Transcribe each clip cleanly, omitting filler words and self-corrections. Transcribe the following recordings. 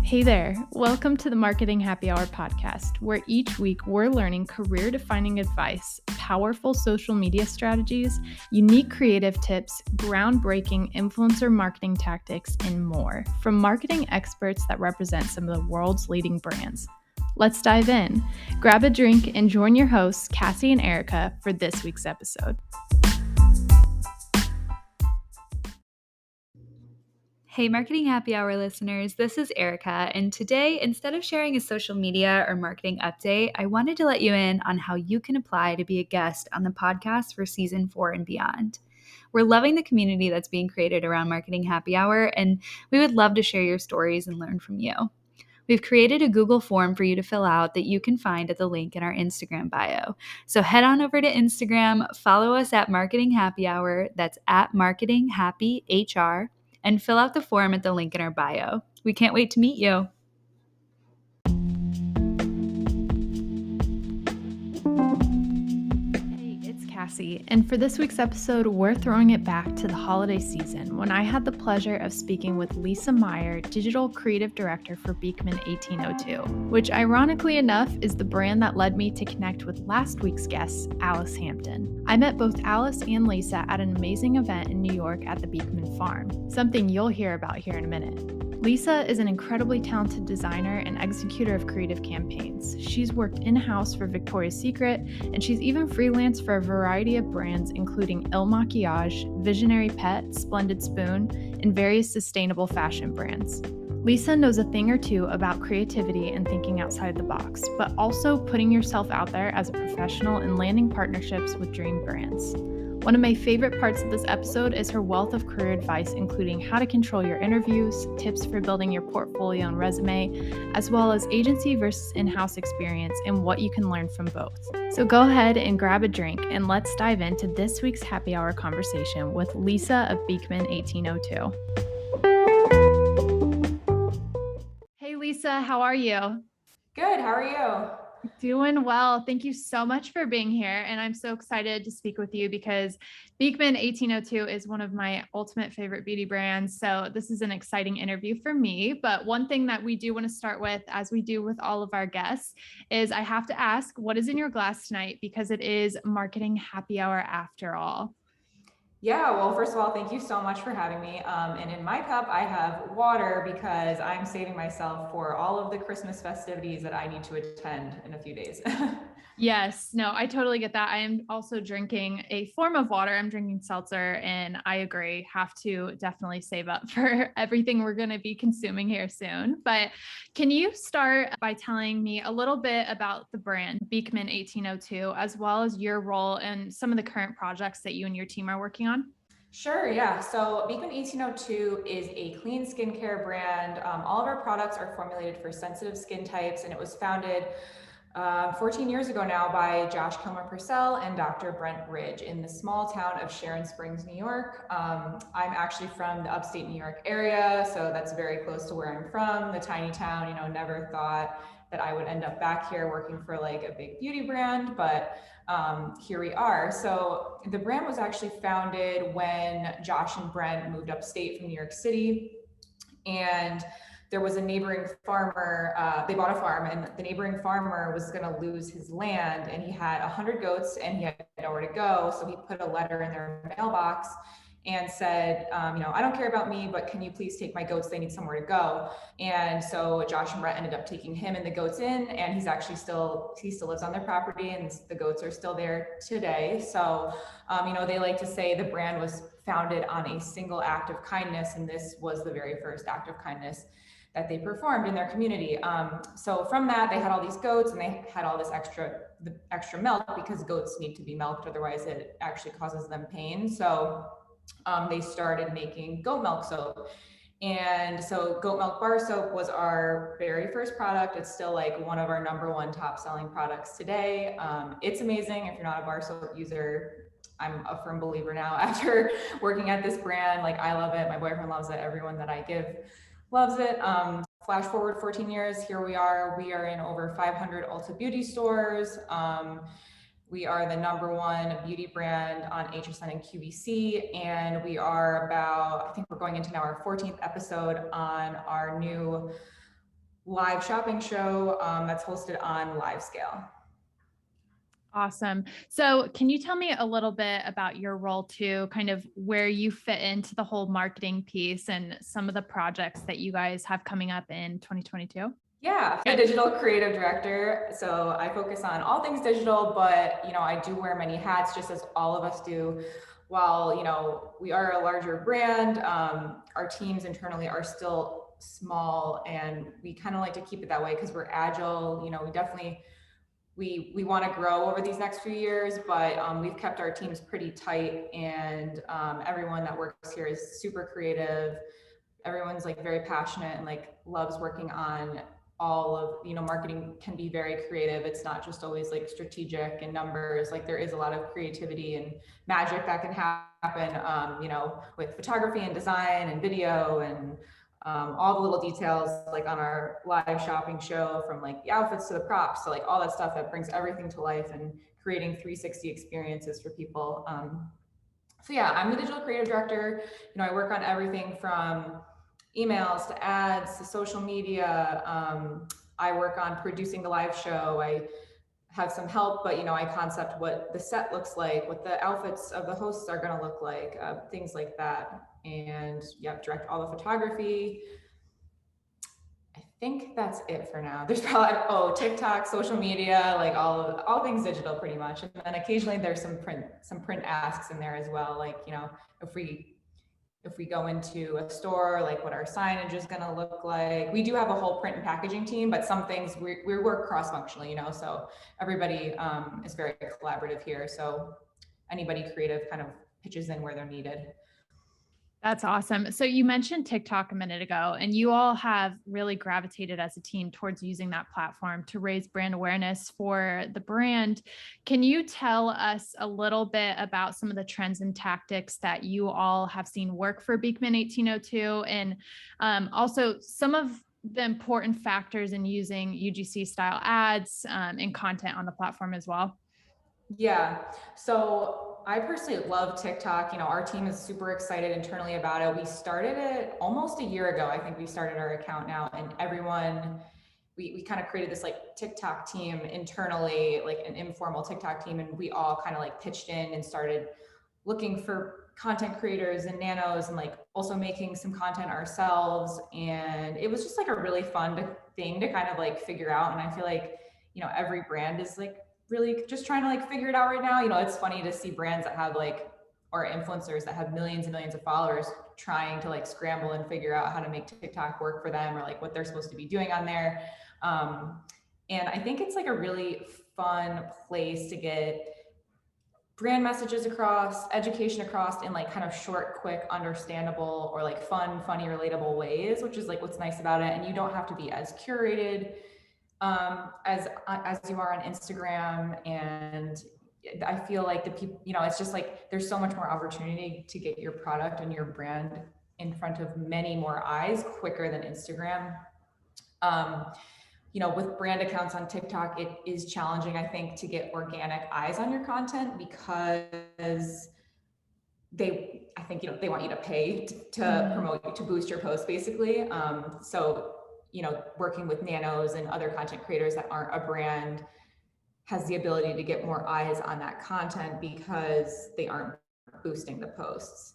Hey there, welcome to the Marketing Happy Hour podcast, where each week we're learning career-defining advice, powerful social media strategies, unique creative tips, groundbreaking influencer marketing tactics, and more from marketing experts that represent some of the world's leading brands. Let's dive in. Grab a drink and join your hosts, Cassie and Erica, for this week's episode. Hey, Marketing Happy Hour listeners, this is Erica, and today, instead of sharing a social media or marketing update, I wanted to let you in on how you can apply to be a guest on the podcast for season 4 and beyond. We're loving the community that's being created around Marketing Happy Hour, and we would love to share your stories and learn from you. We've created a Google form for you to fill out that you can find at the link in our Instagram bio. So head on over to Instagram, follow us at Marketing Happy Hour, that's at Marketing Happy HR, and fill out the form at the link in our bio. We can't wait to meet you. Hey, it's Cassie, and for this week's episode, we're throwing it back to the holiday season when I had the pleasure of speaking with Lisa Meyer, Digital Creative Director for Beekman 1802, which ironically enough is the brand that led me to connect with last week's guest, Alice Hampton. I met both Alice and Lisa at an amazing event in New York at the Beekman farm, something you'll hear about here in a minute. Lisa is an incredibly talented designer and executor of creative campaigns. She's worked in-house for Victoria's Secret, and she's even freelanced for a variety of brands including Il Maquillage, Visionary Pet, Splendid Spoon, and various sustainable fashion brands. Lisa knows a thing or two about creativity and thinking outside the box, but also putting yourself out there as a professional and landing partnerships with dream brands. One of my favorite parts of this episode is her wealth of career advice, including how to control your interviews, tips for building your portfolio and resume, as well as agency versus in-house experience and what you can learn from both. So go ahead and grab a drink and let's dive into this week's happy hour conversation with Lisa of Beekman 1802. Hey Lisa, how are you? Good, how are you? Doing well. Thank you so much for being here. And I'm so excited to speak with you because Beekman 1802 is one of my ultimate favorite beauty brands. So this is an exciting interview for me. But one thing that we do want to start with, as we do with all of our guests, is I have to ask, what is in your glass tonight? Because it is Marketing Happy Hour after all. Yeah, well, first of all, thank you so much for having me. And in my cup, I have water because I'm saving myself for all of the Christmas festivities that I need to attend in a few days. Yes, no, I totally get that. I am also drinking a form of water. I'm drinking seltzer, and I agree, have to definitely save up for everything we're going to be consuming here soon. But can you start by telling me a little bit about the brand Beekman 1802, as well as your role and some of the current projects that you and your team are working on? Sure, yeah. So Beekman 1802 is a clean skincare brand. All of our products are formulated for sensitive skin types, and it was founded 14 years ago now by Josh Kilmer Purcell and Dr. Brent Ridge in the small town of Sharon Springs, New York. I'm actually from the upstate New York area, so that's very close to where I'm from, the tiny town. Never thought that I would end up back here working for like a big beauty brand, but here we are. So the brand was actually founded when Josh and Brent moved upstate from New York City, and there was a neighboring farmer, they bought a farm, and the neighboring farmer was gonna lose his land, and he had 100 goats and he had nowhere to go. So he put a letter in their mailbox and said, I don't care about me, but can you please take my goats? They need somewhere to go. And so Josh and Brett ended up taking him and the goats in, and he still lives on their property, and the goats are still there today. So, they like to say the brand was founded on a single act of kindness, and this was the very first act of kindness that they performed in their community. So from that, they had all these goats, and they had all this extra milk, because goats need to be milked, otherwise it actually causes them pain. So they started making goat milk soap. And so goat milk bar soap was our very first product. It's still like one of our #1 top selling products today. It's amazing. If you're not a bar soap user, I'm a firm believer now after working at this brand. Like, I love it. My boyfriend loves it. Everyone that I give loves it. Flash forward 14 years, here we are. We are in over 500 Ulta Beauty stores. We are the #1 beauty brand on HSN and QVC, and we are I think we're going into now our 14th episode on our new live shopping show that's hosted on live scale. Awesome. So, can you tell me a little bit about your role too, kind of where you fit into the whole marketing piece and some of the projects that you guys have coming up in 2022? Yeah, the digital creative director. So I focus on all things digital, but I do wear many hats, just as all of us do. While we are a larger brand, our teams internally are still small, and we kind of like to keep it that way because we're agile. We definitely we want to grow over these next few years, but we've kept our teams pretty tight, and everyone that works here is super creative. Everyone's like very passionate and like loves working on all of marketing can be very creative. It's not just always like strategic and numbers. Like there is a lot of creativity and magic that can happen with photography and design and video and all the little details like on our live shopping show, from like the outfits to the props to like all that stuff that brings everything to life and creating 360 experiences for people. So yeah, I'm the digital creative director. I work on everything from emails to ads to social media. I work on producing the live show. I have some help, but I concept what the set looks like, what the outfits of the hosts are going to look like, things like that. And yeah, direct all the photography. I think that's it for now. There's probably TikTok, social media, like all things digital pretty much. And then occasionally there's some print asks in there as well. Like, if we go into a store, like what our signage is going to look like. We do have a whole print and packaging team, but some things we work cross-functionally, so everybody is very collaborative here. So anybody creative kind of pitches in where they're needed. That's awesome. So you mentioned TikTok a minute ago, and you all have really gravitated as a team towards using that platform to raise brand awareness for the brand. Can you tell us a little bit about some of the trends and tactics that you all have seen work for Beekman 1802, and also some of the important factors in using UGC style ads and content on the platform as well? Yeah. So I personally love TikTok. Our team is super excited internally about it. We started it almost a year ago. I think we started our account now, and we kind of created this like TikTok team internally, like an informal TikTok team. And we all kind of like pitched in and started looking for content creators and nanos, and like also making some content ourselves. And it was just like a really fun thing to kind of like figure out. And I feel like, every brand is like really just trying to like figure it out right now. It's funny to see brands that have like, or influencers that have millions and millions of followers trying to like scramble and figure out how to make TikTok work for them, or like what they're supposed to be doing on there. And I think it's like a really fun place to get brand messages across, education across in like kind of short, quick, understandable, or like fun, funny, relatable ways, which is like what's nice about it. And you don't have to be as curated as you are on Instagram. And I feel like the people, it's just like there's so much more opportunity to get your product and your brand in front of many more eyes quicker than Instagram. With brand accounts on TikTok, it is challenging, I think, to get organic eyes on your content, because they want you to pay to promote you, to boost your post, basically. So working with nanos and other content creators that aren't a brand has the ability to get more eyes on that content because they aren't boosting the posts.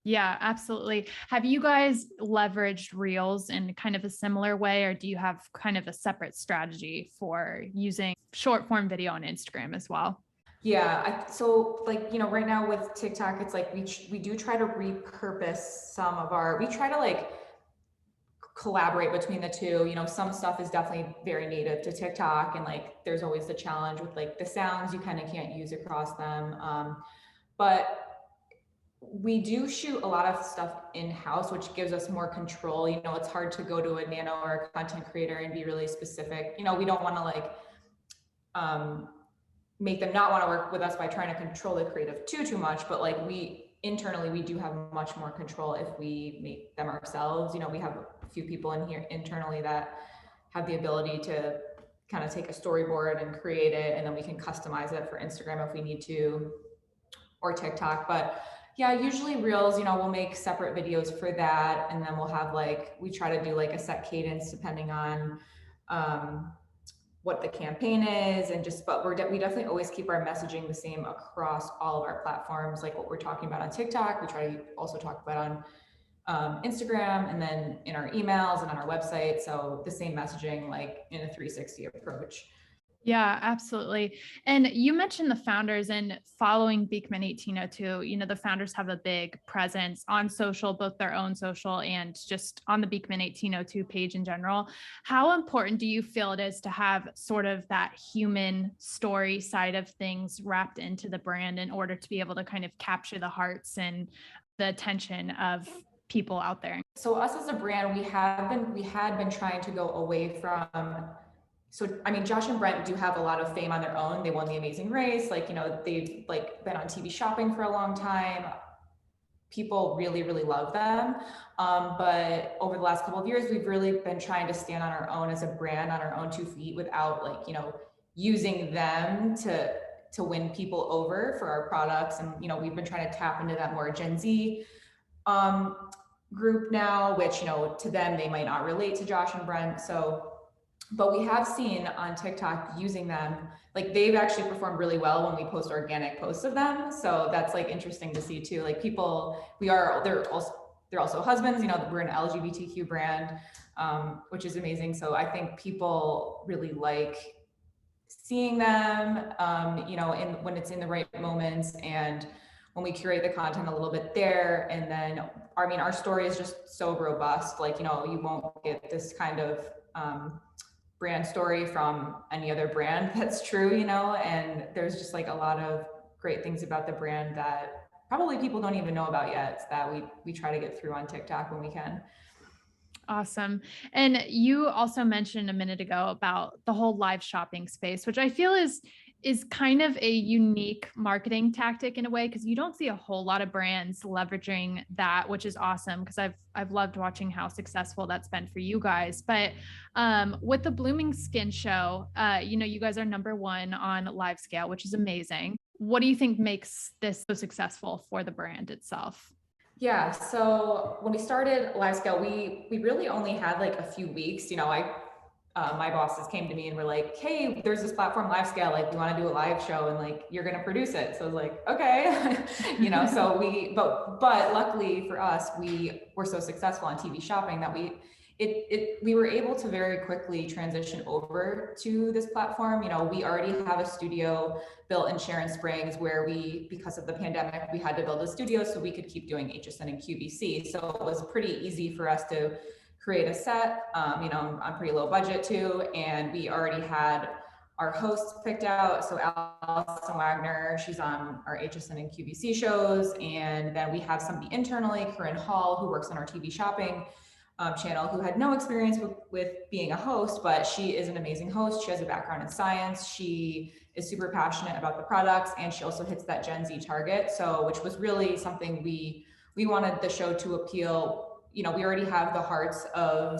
Yeah, absolutely. Have you guys leveraged Reels in kind of a similar way, or do you have kind of a separate strategy for using short form video on Instagram as well? Yeah, so like, right now with TikTok, it's like we do try to repurpose we try to like collaborate between the two. Some stuff is definitely very native to TikTok, and like there's always the challenge with like the sounds you kind of can't use across them. But we do shoot a lot of stuff in-house, which gives us more control. It's hard to go to a nano or a content creator and be really specific. We don't want to like make them not want to work with us by trying to control the creative too much, but like internally we do have much more control if we make them ourselves. We have a few people in here internally that have the ability to kind of take a storyboard and create it, and then we can customize it for Instagram if we need to, or TikTok. But Yeah, usually reels, we'll make separate videos for that. And then we'll have we try to do like a set cadence depending on um, what the campaign is, and but we definitely always keep our messaging the same across all of our platforms. Like what we're talking about on TikTok, we try to also talk about on Instagram, and then in our emails and on our website. So the same messaging, like in a 360 approach. Yeah, absolutely. And you mentioned the founders, and following Beekman 1802, the founders have a big presence on social, both their own social and just on the Beekman 1802 page in general. How important do you feel it is to have sort of that human story side of things wrapped into the brand in order to be able to kind of capture the hearts and the attention of people out there? So us as a brand, we had been trying to go away from, so I mean, Josh and Brent do have a lot of fame on their own. They won the Amazing Race. They've been on TV shopping for a long time. People really, really love them. But over the last couple of years, we've really been trying to stand on our own as a brand, on our own 2 feet, without using them to win people over for our products. And we've been trying to tap into that more Gen Z group now, which to them they might not relate to Josh and Brent. But we have seen on TikTok using them, they've actually performed really well when we post organic posts of them. So that's interesting to see too. They're also husbands, we're an LGBTQ brand, which is amazing. So I think people really like seeing them, when it's in the right moments, and when we curate the content a little bit there. And then, our story is just so robust. You won't get this kind of brand story from any other brand that's true, and there's just a lot of great things about the brand that probably people don't even know about yet, that we try to get through on TikTok when we can. Awesome. And you also mentioned a minute ago about the whole live shopping space, which I feel is kind of a unique marketing tactic in a way, because you don't see a whole lot of brands leveraging that, which is awesome, because I've loved watching how successful that's been for you guys. But with the Blooming Skin show, you guys are #1 on live scale, which is amazing. What do you think makes this so successful for the brand itself? Yeah, so when we started LiveScale, we really only had a few weeks. My bosses came to me and were like, "Hey, there's this platform, LiveScale. We want to do a live show, and you're gonna produce it." So I was like, "Okay," So but luckily for us, we were so successful on TV shopping that we were able to very quickly transition over to this platform. We already have a studio built in Sharon Springs, where because of the pandemic, we had to build a studio so we could keep doing HSN and QVC. So it was pretty easy for us to create a set, on pretty low budget too. And we already had our hosts picked out. So Allison Wagner, she's on our HSN and QVC shows. And then we have somebody internally, Corinne Hall, who works on our TV shopping channel, who had no experience with being a host, but she is an amazing host. She has a background in science. She is super passionate about the products, and she also hits that Gen Z target. So, which was really something we wanted the show to appeal. We already have the hearts of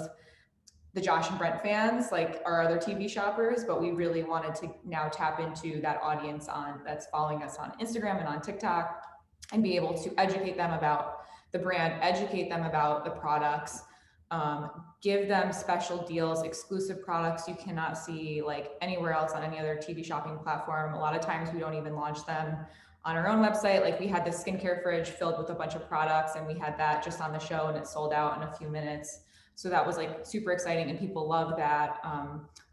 the Josh and Brent fans, like our other TV shoppers, but we really wanted to now tap into that audience that's following us on Instagram and on TikTok, and be able to educate them about the brand, educate them about the products, give them special deals, exclusive products you cannot see anywhere else on any other TV shopping platform. A lot of times we don't even launch them on our own website. We had this skincare fridge filled with a bunch of products, and we had that just on the show, and it sold out in a few minutes. So that was super exciting, and people loved that.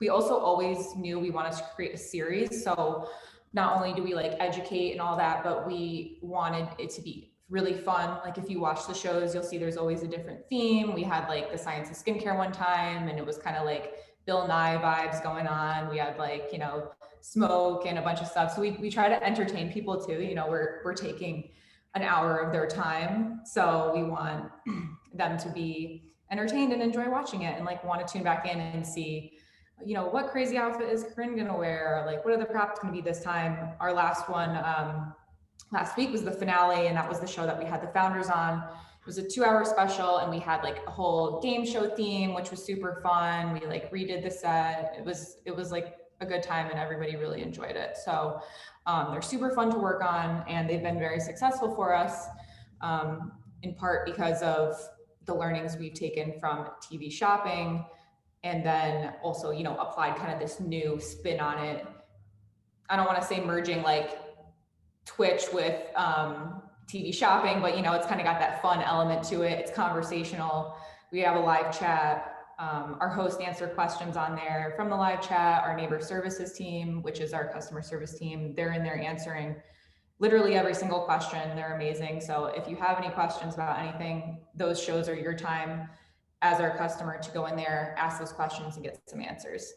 We also always knew we wanted to create a series. So not only do we educate and all that, but we wanted it to be really fun. If you watch the shows, you'll see there's always a different theme. We had the science of skincare one time, and it was kind of Bill Nye vibes going on. We had smoke and a bunch of stuff. So we try to entertain people too. We're taking an hour of their time. So we want them to be entertained and enjoy watching it, and want to tune back in and see, what crazy outfit is Corinne gonna wear? What are the props gonna be this time? Our last one, last week was the finale, and that was the show that we had the founders on. It was a 2-hour special, and we had a whole game show theme, which was super fun. We redid the set. It was a good time, and everybody really enjoyed it. So they're super fun to work on, and they've been very successful for us. in part because of the learnings we've taken from TV shopping, and then also, applied kind of this new spin on it. I don't want to say merging like Twitch with TV shopping, but it's kind of got that fun element to it. It's conversational. We have a live chat. Our hosts answer questions on there from the live chat. Our neighbor services team, which is our customer service team, they're in there answering literally every single question. They're amazing. So if you have any questions about anything, those shows are your time as our customer to go in there, ask those questions, and get some answers.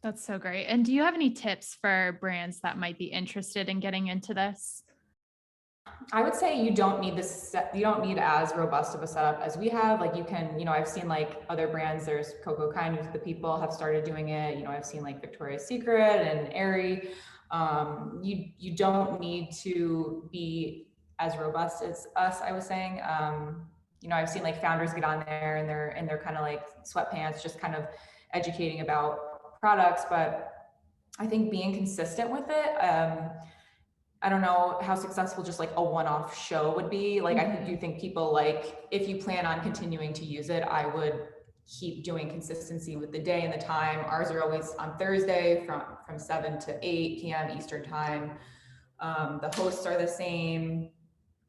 That's so great. And do you have any tips for brands that might be interested in getting into this? I would say you don't need you don't need as robust of a setup as we have. Like you can, I've seen like other brands, there's Coco Kind, who's the people have started doing it. I've seen like Victoria's Secret and Aerie. You don't need to be as robust as us, I was saying. I've seen like founders get on there and they're kind of like sweatpants, just kind of educating about products. But I think being consistent with it, I don't know how successful just like a one-off show would be. Like, I do think people, like, if you plan on continuing to use it, I would keep doing consistency with the day and the time. Ours are always on Thursday from 7 to 8 p.m. Eastern time. The hosts are the same.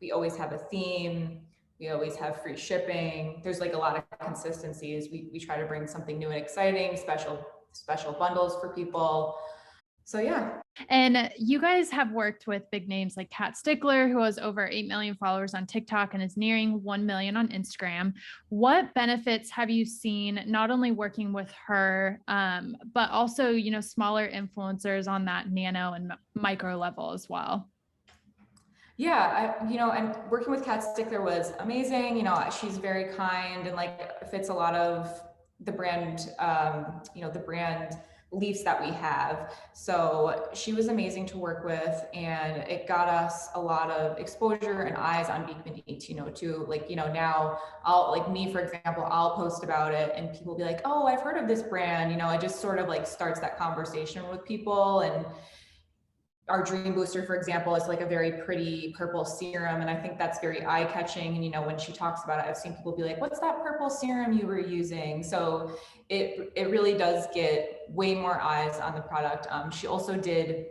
We always have a theme. We always have free shipping. There's like a lot of consistencies. We try to bring something new and exciting, special bundles for people. So yeah. And you guys have worked with big names like Kat Stickler, who has over 8 million followers on TikTok and is nearing 1 million on Instagram. What benefits have you seen not only working with her, but also, smaller influencers on that nano and micro level as well? Yeah, and working with Kat Stickler was amazing. She's very kind and like fits a lot of the brand, the brand beliefs that we have. So she was amazing to work with, and it got us a lot of exposure and eyes on Beekman 1802. Like, now I'll, like me, for example, I'll post about it and people will be like, oh, I've heard of this brand. It just sort of like starts that conversation with people. And our Dream Booster, for example, is like a very pretty purple serum. And I think that's very eye catching. And, when she talks about it, I've seen people be like, what's that purple serum you were using? So it really does get way more eyes on the product. She also did,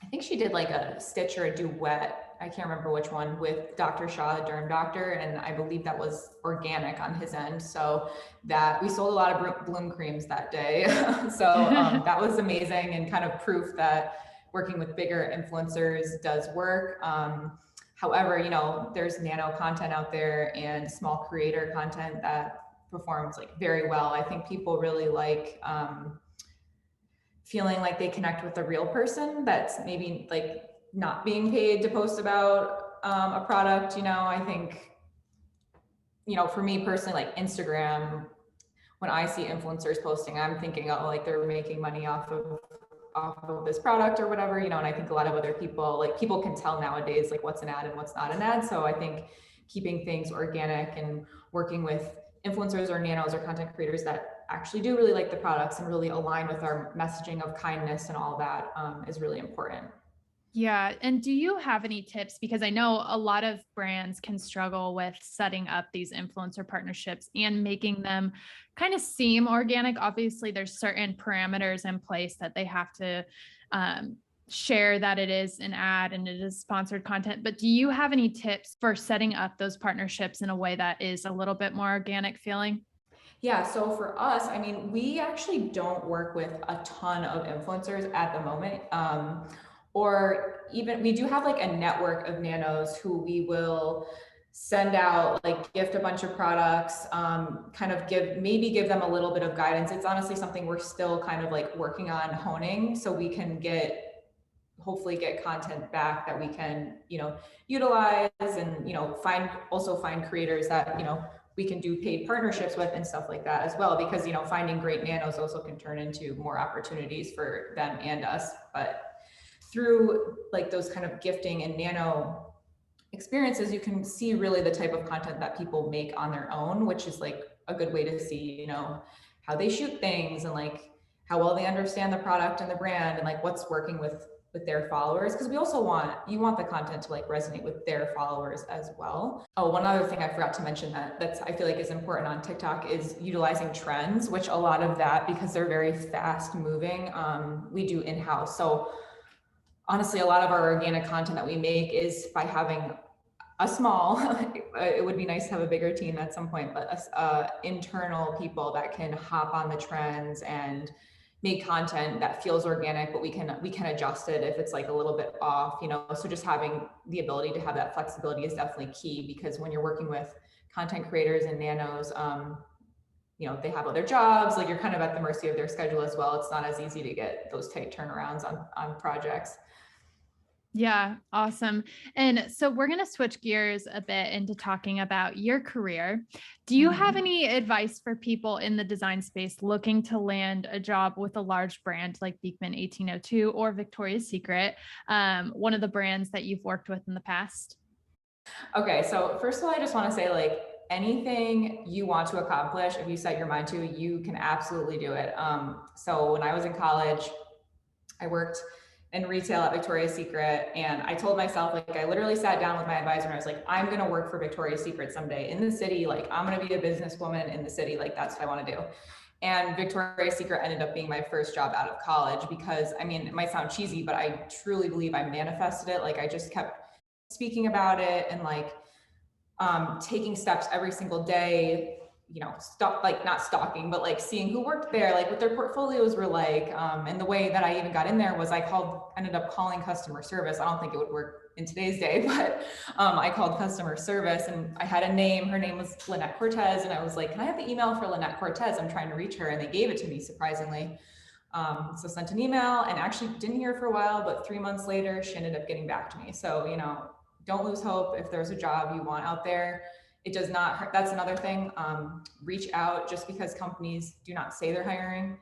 I think she did like a stitch or a duet, I can't remember which one, with Dr. Shaw, the derm doctor. And I believe that was organic on his end. So that we sold a lot of bloom creams that day. So that was amazing and kind of proof that working with bigger influencers does work. However, there's nano content out there and small creator content that performs like very well. I think people really like feeling like they connect with a real person that's maybe like not being paid to post about a product. I think, for me personally, like Instagram, when I see influencers posting, I'm thinking, oh, like they're making money off of this product or whatever, and I think a lot of other people can tell nowadays like what's an ad and what's not an ad. So I think keeping things organic and working with influencers or nanos or content creators that actually do really like the products and really align with our messaging of kindness and all that is really important. Yeah. And do you have any tips? Because I know a lot of brands can struggle with setting up these influencer partnerships and making them kind of seem organic. Obviously, there's certain parameters in place that they have to share that it is an ad and it is sponsored content. But do you have any tips for setting up those partnerships in a way that is a little bit more organic feeling? Yeah, so for us, I mean, we actually don't work with a ton of influencers at the moment. Or even we do have like a network of nanos who we will send out, like gift a bunch of products, kind of give them a little bit of guidance. It's honestly something we're still kind of like working on honing so we can hopefully get content back that we can, utilize and, find creators that, we can do paid partnerships with and stuff like that as well, because, finding great nanos also can turn into more opportunities for them and us. But through like those kind of gifting and nano experiences, you can see really the type of content that people make on their own, which is like a good way to see, how they shoot things and like how well they understand the product and the brand and like what's working with with their followers, because we also want the content to like resonate with their followers as well. Oh, one other thing I forgot to mention that's I feel like is important on TikTok is utilizing trends, which a lot of that, because they're very fast moving, we do in-house. So honestly, a lot of our organic content that we make is by having a small, it would be nice to have a bigger team at some point, but internal people that can hop on the trends and make content that feels organic, but we can adjust it if it's like a little bit off, you know. So just having the ability to have that flexibility is definitely key, because when you're working with content creators and nanos, you know, they have other jobs, like you're kind of at the mercy of their schedule as well. It's not as easy to get those tight turnarounds on projects. Yeah, awesome. And so we're going to switch gears a bit into talking about your career. Do you have any advice for people in the design space looking to land a job with a large brand like Beekman 1802 or Victoria's Secret, one of the brands that you've worked with in the past? Okay, so first of all, I just want to say, like, anything you want to accomplish, if you set your mind to, you can absolutely do it. So when I was in college, I worked in retail at Victoria's Secret, and I told myself, like, I literally sat down with my advisor and I was like, I'm going to work for Victoria's Secret someday in the city. Like, I'm going to be a businesswoman in the city. Like, that's what I want to do. And Victoria's Secret ended up being my first job out of college, because, I mean, it might sound cheesy, but I truly believe I manifested it. Like, I just kept speaking about it and like taking steps every single day, you know, not stalking, but like seeing who worked there, like what their portfolios were like. And the way that I even got in there was ended up calling customer service. I don't think it would work in today's day, but I called customer service, and I had a name. Her name was Lynette Cortez. And I was like, can I have the email for Lynette Cortez? I'm trying to reach her. And they gave it to me, surprisingly. So sent an email and actually didn't hear for a while, but 3 months later, she ended up getting back to me. So, you know, don't lose hope. If there's a job you want out there, it does not hurt. That's another thing. Reach out. Just because companies do not say they're hiring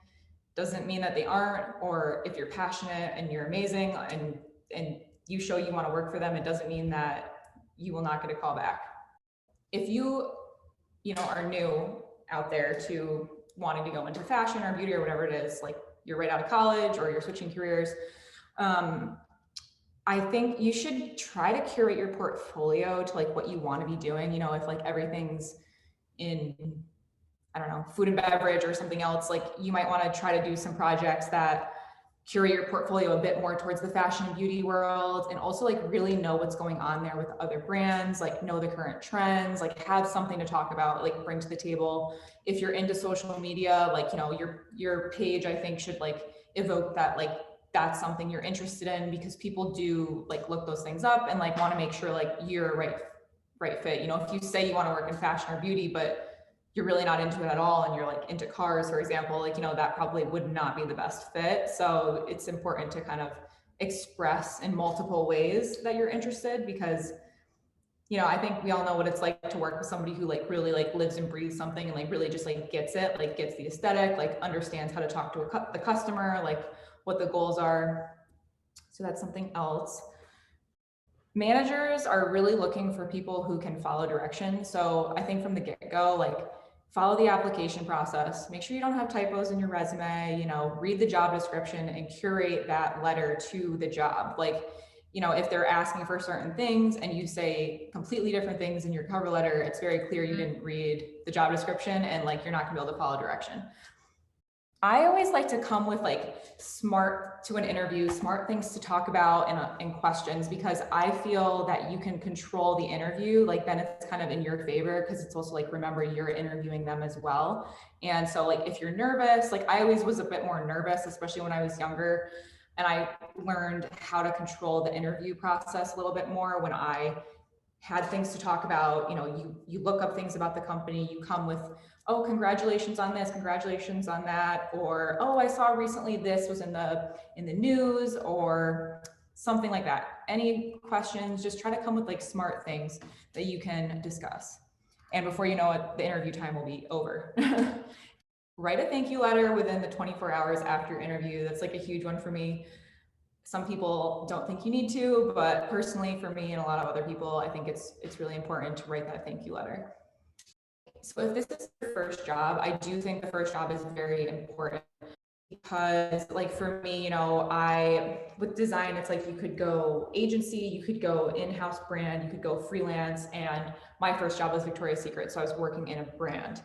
doesn't mean that they aren't. Or if you're passionate and you're amazing and you show you want to work for them, it doesn't mean that you will not get a call back. If you know, are new out there to wanting to go into fashion or beauty or whatever it is, like you're right out of college or you're switching careers, I think you should try to curate your portfolio to like what you want to be doing. You know, if like everything's in, I don't know, food and beverage or something else, like you might want to try to do some projects that curate your portfolio a bit more towards the fashion and beauty world, and also like really know what's going on there with other brands, like know the current trends, like have something to talk about, like bring to the table. If you're into social media, like, you know, your page, I think, should like evoke that, like that's something you're interested in, because people do like look those things up and like want to make sure like you're right fit. You know, if you say you want to work in fashion or beauty, but you're really not into it at all and you're like into cars, for example, like, you know, that probably would not be the best fit. So it's important to kind of express in multiple ways that you're interested, because, you know, I think we all know what it's like to work with somebody who like really like lives and breathes something and like really just like gets it, like gets the aesthetic, like understands how to talk to the customer, like what the goals are. So that's something else. Managers are really looking for people who can follow direction. So I think from the get-go, like follow the application process, make sure you don't have typos in your resume, you know, read the job description and curate that letter to the job. Like, you know, if they're asking for certain things and you say completely different things in your cover letter, it's very clear you didn't read the job description and like you're not gonna be able to follow direction. I always like to come with like smart to an interview, smart things to talk about and questions, because I feel that you can control the interview. Like then it's kind of in your favor, because it's also like, remember, you're interviewing them as well. And so like if you're nervous, like I always was a bit more nervous, especially when I was younger. And I learned how to control the interview process a little bit more when I had things to talk about. You know, you look up things about the company, you come with, oh, congratulations on this, congratulations on that, or oh, I saw recently this was in the news, or something like that. Any questions, just try to come with like smart things that you can discuss. And before you know it, the interview time will be over. Write a thank you letter within the 24 hours after your interview. That's like a huge one for me. Some people don't think you need to, but personally for me and a lot of other people, I think it's really important to write that thank you letter. So if this is your first job, I do think the first job is very important. because like for me, with design, it's like you could go agency, you could go in-house brand, you could go freelance. And my first job was Victoria's Secret. So I was working in a brand.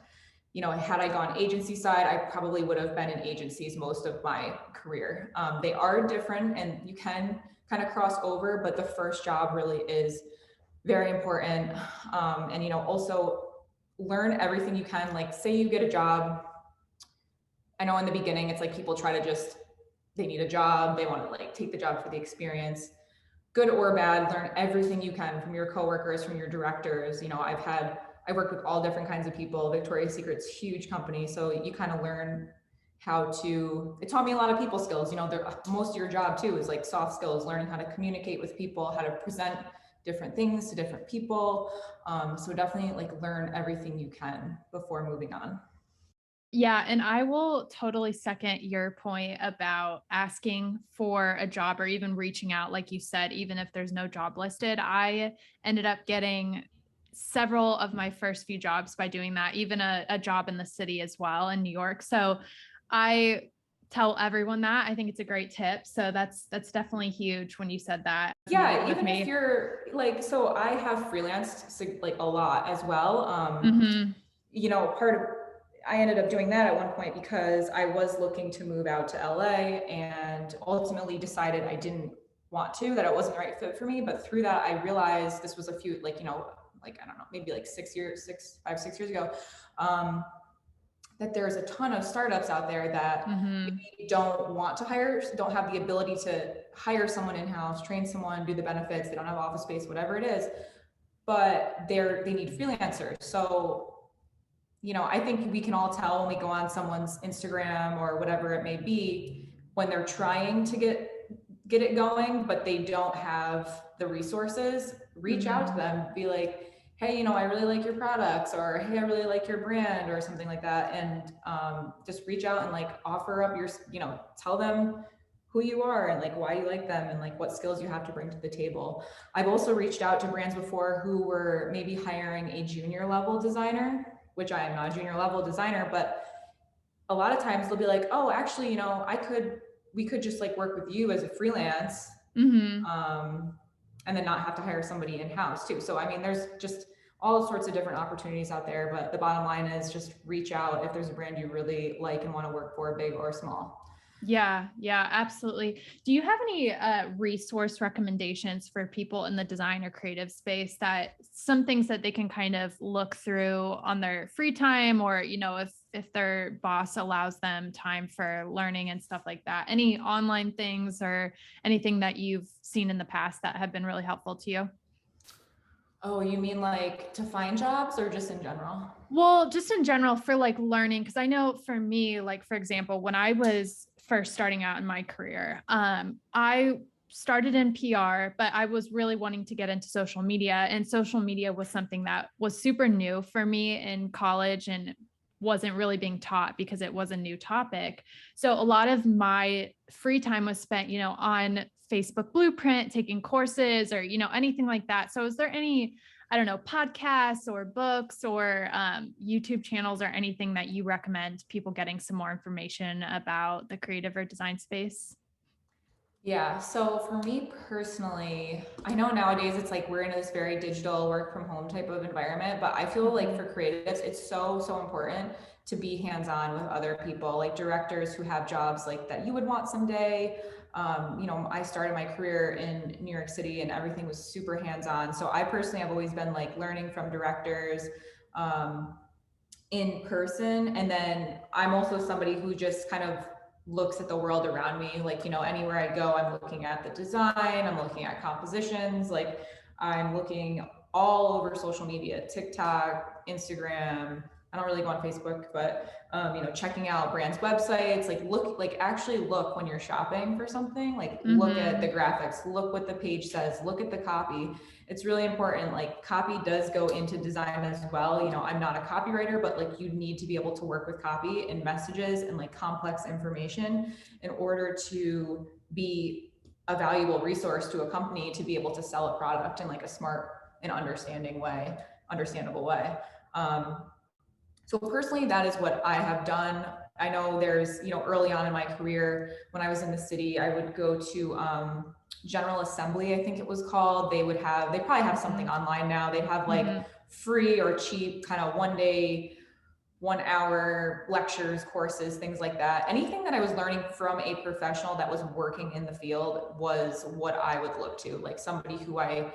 Had I gone agency side, I probably would have been in agencies most of my career. They are different and you can kind of cross over, but the first job really is very important. And also learn everything you can. Like say you get a job. I know in the beginning, it's like people try to they need a job. They want to like take the job for the experience, good or bad, learn everything you can from your coworkers, from your directors. I worked with all different kinds of people. Victoria's Secret's huge company. So you kind of learn it taught me a lot of people skills. Most of your job too is like soft skills, learning how to communicate with people, how to present different things to different people. So definitely like learn everything you can before moving on. Yeah, and I will totally second your point about asking for a job or even reaching out, like you said, even if there's no job listed. I ended up getting several of my first few jobs by doing that, even a job in the city as well in New York. So I tell everyone that. I think it's a great tip. So that's definitely huge when you said that. Yeah, even if you're like, so I have freelanced like a lot as well. Part of I ended up doing that at one point because I was looking to move out to LA and ultimately decided I didn't want to, that it wasn't the right fit for me. But through that, I realized this was a few, like, like, I don't know, maybe like 5, 6 years ago, that there's a ton of startups out there that maybe don't have the ability to hire someone in-house, train someone, do the benefits. They don't have office space, whatever it is, but they need freelancers. So I think we can all tell when we go on someone's Instagram or whatever it may be, when they're trying to get it going, but they don't have the resources. Reach out to them, be like, hey, I really like your products, or hey, I really like your brand, or something like that. And just reach out and like offer up tell them who you are and like why you like them and like what skills you have to bring to the table. I've also reached out to brands before who were maybe hiring a junior level designer, which I am not a junior level designer, but a lot of times they'll be like, oh, actually, we could just like work with you as a freelance, and then not have to hire somebody in-house too. So, I mean, there's just all sorts of different opportunities out there, but the bottom line is just reach out if there's a brand you really like and want to work for, big or small. Yeah, absolutely. Do you have any resource recommendations for people in the design or creative space, that some things that they can kind of look through on their free time, or, if their boss allows them time for learning and stuff like that? Any online things or anything that you've seen in the past that have been really helpful to you? Oh, you mean like to find jobs or just in general? Well, just in general for like learning, because I know for me, like, for example, when I was first starting out in my career, I started in PR, but I was really wanting to get into social media, and social media was something that was super new for me in college and wasn't really being taught because it was a new topic. So a lot of my free time was spent, on Facebook Blueprint, taking courses or, anything like that. So is there any, I don't know, podcasts or books or YouTube channels or anything that you recommend people getting some more information about the creative or design space? Yeah, so for me personally, I know nowadays it's like we're in this very digital work from home type of environment, but I feel like for creatives, it's so important to be hands-on with other people, like directors who have jobs like that you would want someday. I started my career in New York City and everything was super hands-on. So I personally have always been like learning from directors in person. And then I'm also somebody who just kind of looks at the world around me. Like, anywhere I go, I'm looking at the design, I'm looking at compositions, like I'm looking all over social media, TikTok, Instagram. I don't really go on Facebook, but checking out brands' websites, actually look when you're shopping for something, like look at the graphics, look what the page says, look at the copy. It's really important. Like copy does go into design as well. I'm not a copywriter, but like you need to be able to work with copy and messages and like complex information in order to be a valuable resource to a company to be able to sell a product in like a smart and understandable way. So personally, that is what I have done. I know there's, early on in my career, when I was in the city, I would go to General Assembly, I think it was called. They probably have something online now. They'd have like free or cheap kind of 1 day, 1 hour lectures, courses, things like that. Anything that I was learning from a professional that was working in the field was what I would look to, like somebody who I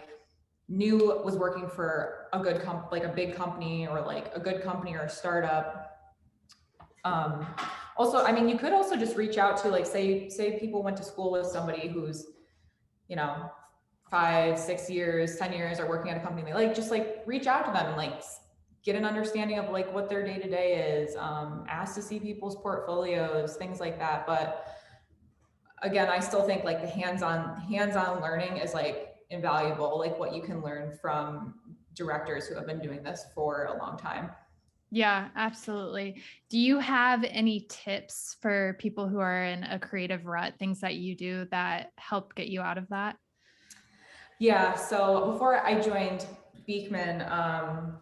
knew was working for a good like a big company, or like a good company or a startup. Also, I mean, you could also just reach out to, like, say people went to school with somebody who's, you know, 5, 6 years, 10 years are working at a company they like, just like reach out to them and like get an understanding of like what their day to day is. Ask to see people's portfolios, things like that. But again, I still think like the hands-on learning is like invaluable, like what you can learn from directors who have been doing this for a long time. Yeah, absolutely. Do you have any tips for people who are in a creative rut, things that you do that help get you out of that? Yeah, so before I joined Beekman, I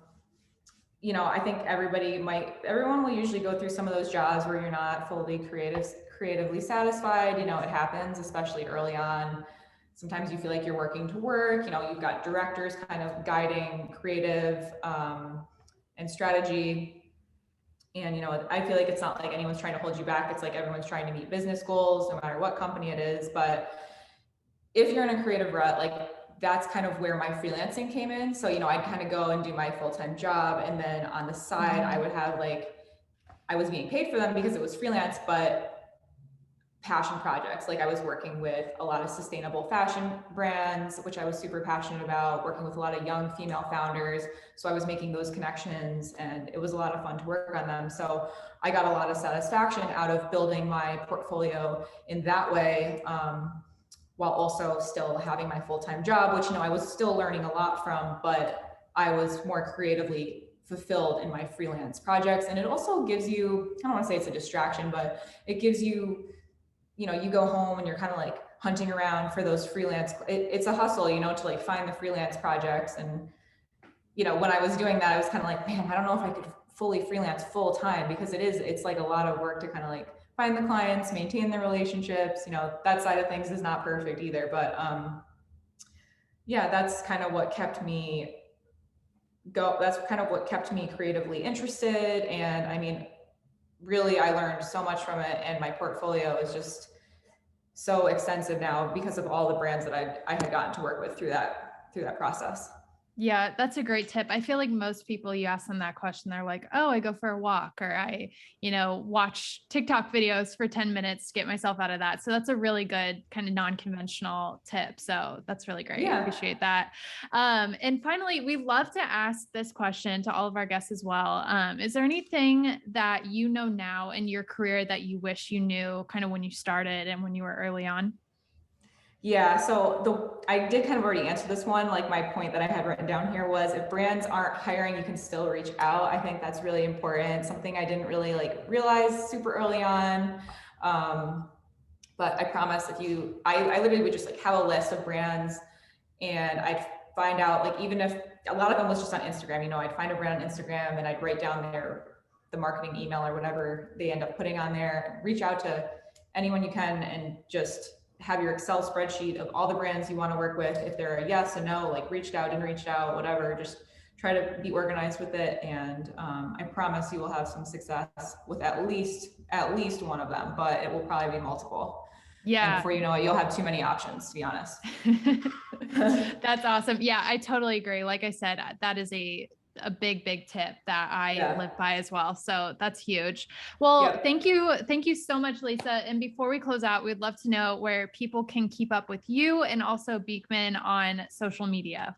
think everyone will usually go through some of those jobs where you're not fully creatively satisfied. It happens, especially early on. Sometimes you feel like you're working to work. You've got directors kind of guiding creative and strategy. And, I feel like it's not like anyone's trying to hold you back. It's like everyone's trying to meet business goals, no matter what company it is. But if you're in a creative rut, like that's kind of where my freelancing came in. So, I'd kind of go and do my full-time job. And then on the side, I would have I was being paid for them because it was freelance, but passion projects. Like I was working with a lot of sustainable fashion brands, which I was super passionate about, working with a lot of young female founders. So I was making those connections and it was a lot of fun to work on them. So I got a lot of satisfaction out of building my portfolio in that way. While also still having my full-time job, which, I was still learning a lot from, but I was more creatively fulfilled in my freelance projects. And it also gives you, I don't want to say it's a distraction, but it gives you, you go home and you're kind of like hunting around for those freelance, it's a hustle, to like find the freelance projects. And, when I was doing that, I was kind of like, man, I don't know if I could fully freelance full time, because it's like a lot of work to kind of like find the clients, maintain the relationships. That side of things is not perfect either. But yeah, that's kind of what kept me creatively interested. And I mean, really, I learned so much from it, and my portfolio is just so extensive now because of all the brands that I had gotten to work with through that process. Yeah, that's a great tip. I feel like most people, you ask them that question, they're like, oh, I go for a walk, or I, watch TikTok videos for 10 minutes to get myself out of that. So that's a really good kind of non-conventional tip. So that's really great. I appreciate that. And finally, we love to ask this question to all of our guests as well. Is there anything that you know now in your career that you wish you knew kind of when you started and when you were early on? Yeah, so I did kind of already answer this one. Like my point that I had written down here was, if brands aren't hiring, you can still reach out. I think that's really important. Something I didn't really realize super early on. But I promise, I literally would just have a list of brands, and I'd find out, like, even if a lot of them was just on Instagram, I'd find a brand on Instagram and I'd write down the marketing email or whatever they end up putting on there, reach out to anyone you can, and just have your Excel spreadsheet of all the brands you want to work with. If they're a yes, a no, like reached out, didn't reach out, whatever, just try to be organized with it. And I promise you will have some success with at least one of them, but it will probably be multiple. Yeah. And before you know it, you'll have too many options, to be honest. That's awesome. Yeah, I totally agree. Like I said, that is a big tip that I live by as well. So that's huge. Well, thank you so much, Lisa. And before we close out, we'd love to know where people can keep up with you and also Beekman on social media.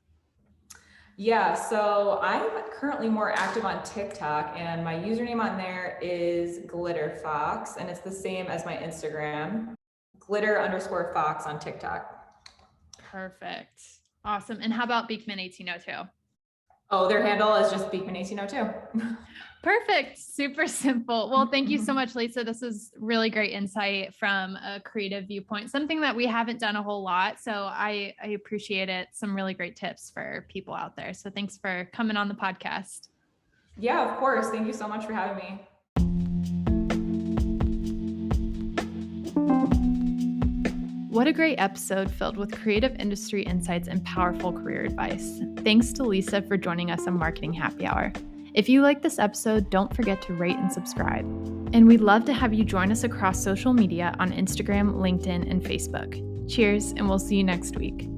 Yeah, so I'm currently more active on TikTok, and my username on there is glitterfox, and it's the same as my Instagram, glitter_fox on TikTok. Perfect. Awesome. And how about Beekman 1802? Oh, their handle is just Beekman 1802. Perfect. Super simple. Well, thank you so much, Lisa. This is really great insight from a creative viewpoint, something that we haven't done a whole lot. So I appreciate it. Some really great tips for people out there. So thanks for coming on the podcast. Yeah, of course. Thank you so much for having me. What a great episode filled with creative industry insights and powerful career advice. Thanks to Lisa for joining us on Marketing Happy Hour. If you like this episode, don't forget to rate and subscribe. And we'd love to have you join us across social media on Instagram, LinkedIn, and Facebook. Cheers, and we'll see you next week.